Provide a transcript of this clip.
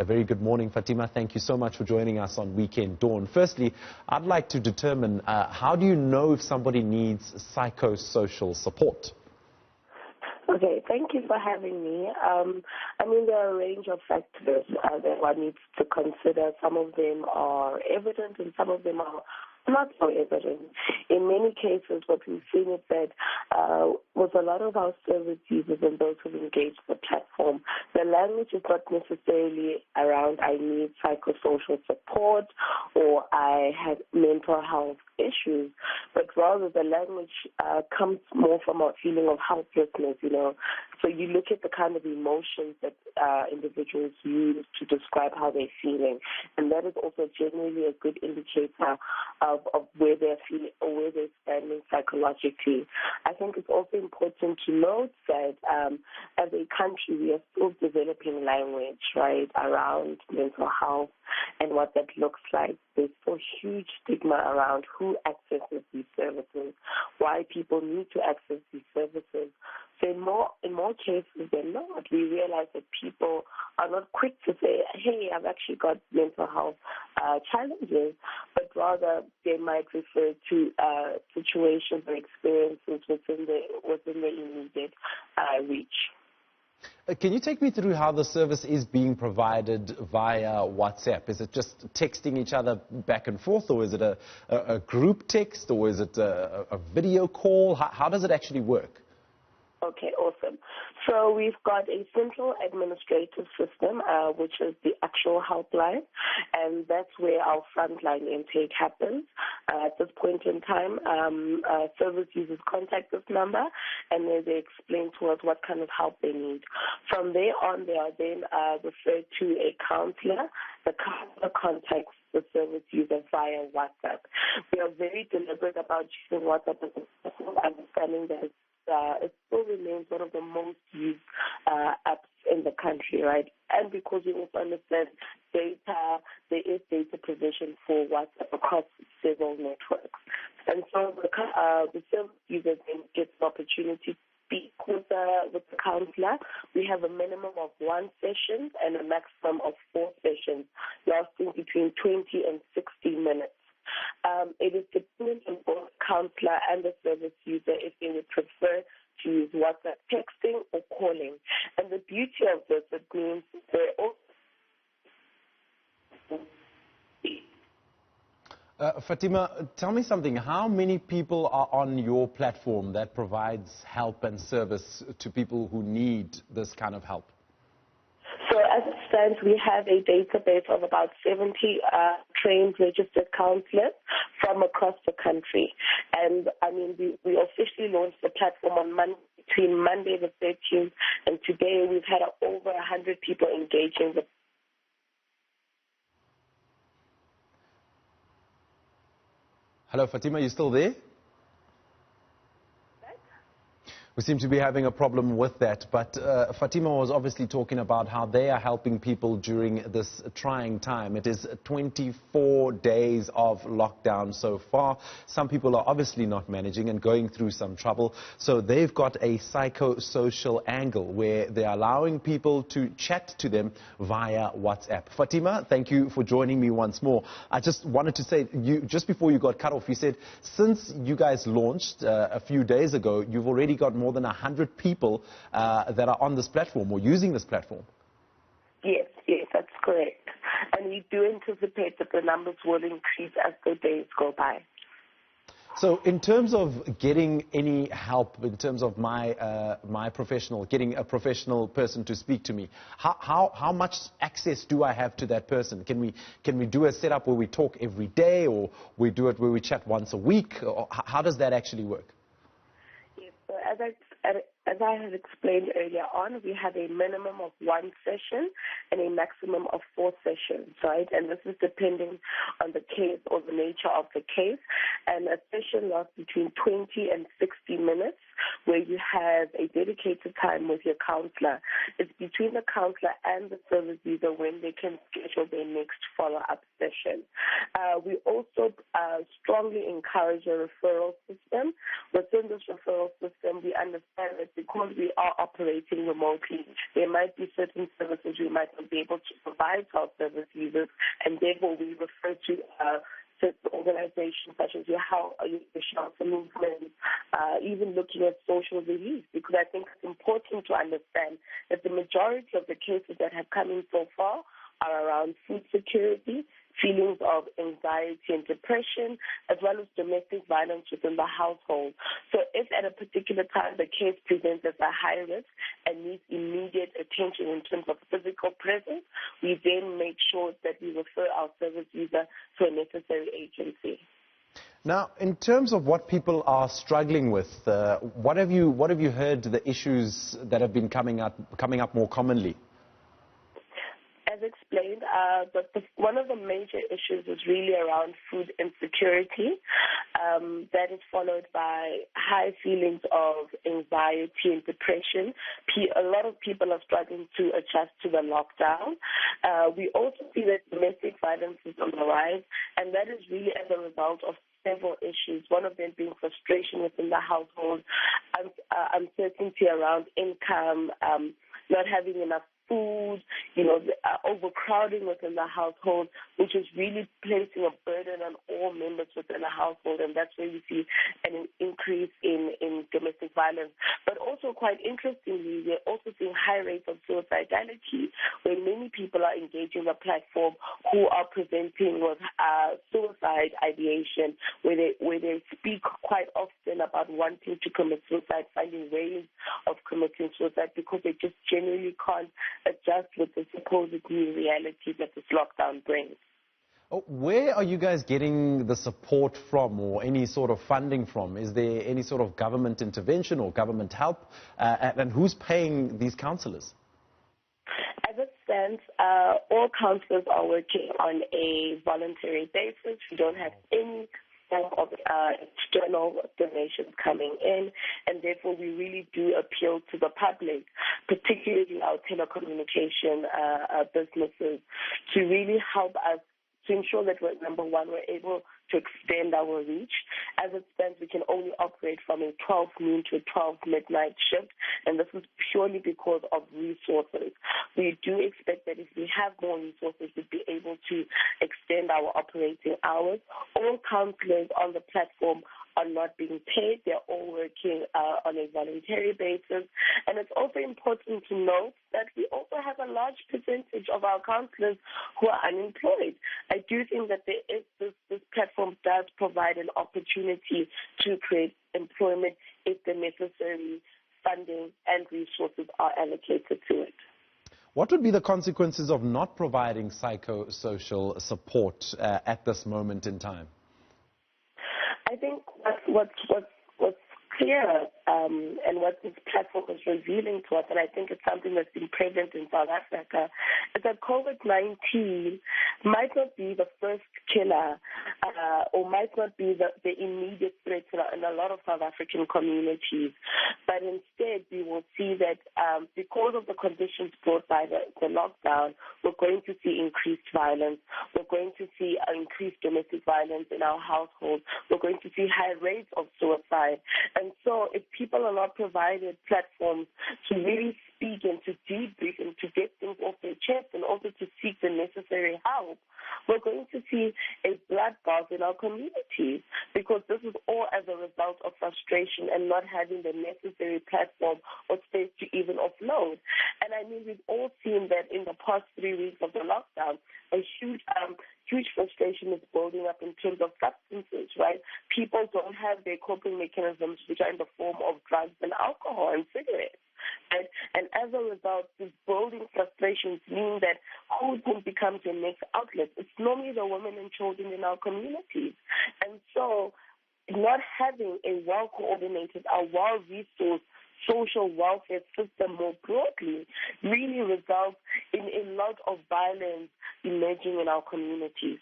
A very good morning, Fatima. Thank you so much for joining us on Weekend Dawn. Firstly, I'd like to determine how do you know if somebody needs psychosocial support? Okay, thank you for having me. There are a range of factors that one needs to consider. Some of them are evident and some of them are not so evident. In many cases, what we've seen is that with a lot of our service users and those who've engaged the platform, the language is not necessarily around I need psychosocial support or I have mental health issues, but rather the language comes more from a feeling of helplessness, So you look at the kind of emotions that individuals use to describe how they're feeling, and that is also generally a good indicator of where they're feeling or where they're standing psychologically. I think it's also important to note that as a country, we are still developing language, right, around mental health and what that looks like. There's still huge stigma around who accesses these services, why people need to access these services. So in more cases than not, we realize that people are not quick to say, hey, I've actually got mental health challenges, but rather they might refer to situations or experiences within the immediate reach. Can you take me through how the service is being provided via WhatsApp? Is it just texting each other back and forth, or is it a group text, or is it a video call? How does it actually work? Okay, awesome. So we've got a central administrative system, which is the actual helpline, and that's where our frontline intake happens. At this point in time, service users contact this number, and then they explain to us what kind of help they need. From there on, they are then referred to a counselor. The counselor contacts the service user via WhatsApp. We are very deliberate about using WhatsApp as a understanding that it still remains one of the most used apps in the country, right? And because we also understand there is data provision for WhatsApp across several networks. And so the service user then gets the opportunity to speak with the counselor. We have a minimum of 1 session and a maximum of 4 sessions, lasting between 20 and 60 minutes. It is dependent on both counselor and the service user if they would prefer to use WhatsApp texting or calling. And the beauty of this, it means they're also... Fatima, tell me something. How many people are on your platform that provides help and service to people who need this kind of help? So as it stands, we have a database of about 70 trained registered counselors from across the country. And, we officially launched the platform on between Monday the 13th and today we've had over 100 people engaging with. Hello, Fatima, you still there? We seem to be having a problem with that, but Fatima was obviously talking about how they are helping people during this trying time. It is 24 days of lockdown so far. Some people are obviously not managing and going through some trouble, so they've got a psychosocial angle where they're allowing people to chat to them via WhatsApp. Fatima, thank you for joining me once more. I just wanted to say, just before you got cut off, you said since you guys launched a few days ago, you've already got more than 100 people that are on this platform or using this platform. Yes, that's correct. And we do anticipate that the numbers will increase as the days go by. So in terms of getting any help, in terms of getting a professional person to speak to me, how much access do I have to that person? Can we do a setup where we talk every day, or we do it where we chat once a week? Or how does that actually work? Yes, so as I have explained earlier on, we have a minimum of 1 session and a maximum of 4 sessions, right? And this is depending on the case or the nature of the case. And a session lasts between 20 and 60 minutes, where you have a dedicated time with your counselor. It's between the counselor and the service user when they can schedule their next follow-up session. We also strongly encourage a referral system. Within this referral system, we understand that that because we are operating remotely, there might be certain services we might not be able to provide to our service users, and therefore we refer to certain organizations such as your shelter movement, even looking at social relief, because I think it's important to understand that the majority of the cases that have come in so far are around food security, feelings of anxiety and depression, as well as domestic violence within the household. So if at a particular time the case presents as a high risk and needs immediate attention in terms of physical presence, we then make sure that we refer our service user to a necessary agency. Now, in terms of what people are struggling with, what have you heard the issues that have been coming up more commonly? As explained, one of the major issues is really around food insecurity. That is followed by high feelings of anxiety and depression. A lot of people are struggling to adjust to the lockdown. We also see that domestic violence is on the rise, and that is really as a result of several issues, one of them being frustration within the household, uncertainty around income, not having enough food, overcrowding within the household, which is really placing a burden on all members within the household, and that's where we see an increase in domestic violence. But also, quite interestingly, we're also seeing high rates of suicidality, where many people are engaging the platform who are presenting with suicide ideation, where they speak quite often about wanting to commit suicide, finding ways of committing suicide because they just genuinely can't adjust with the supposed new reality that this lockdown brings. Where are you guys getting the support from, or any sort of funding from? Is there any sort of government intervention or government help? And who's paying these counsellors? As it stands, all counsellors are working on a voluntary basis. We don't have any of external donations coming in, and therefore we really do appeal to the public, particularly our telecommunication businesses, to really help us to ensure that number one, we're able to extend our reach. As it stands, we can only operate from a 12 noon to a 12 midnight shift, and this is purely because of resources. We do expect that if we have more resources, we'll be able to extend our operating hours. All counsellors on the platform are not being paid. They're all working on a voluntary basis. And it's also important to note that we also have a large percentage of our counsellors who are unemployed. I do think that this platform does provide an opportunity to create employment if the necessary funding and resources are allocated to it. What would be the consequences of not providing psychosocial support at this moment in time? I think what's clear and what this platform is revealing to us, and I think it's something that's been prevalent in South Africa, is that COVID-19 might not be the first killer or might not be the immediate threat in a lot of South African communities. But instead, we will see that because of the conditions brought by the lockdown, we're going to see increased violence. We're going to see increased domestic violence in our households. We're going to see high rates of suicide. And so if people are not provided platforms to really speak and to debrief and to get things off their chest and also to seek the necessary help, we're going to see a bloodbath in our communities, because this is all as a result of frustration and not having the necessary platform or space to even offload. And I mean, we've all seen that in the past 3 weeks of the lockdown, a huge frustration is building up in terms of substances, right? People don't have their coping mechanisms, which are in the form of drugs and alcohol and cigarettes. Right? And as a result, these building frustrations mean that who then becomes your next outlet? It's normally the women and children in our communities. And so not having a well-coordinated, a well-resourced social welfare system more broadly really results in a lot of violence emerging in our communities.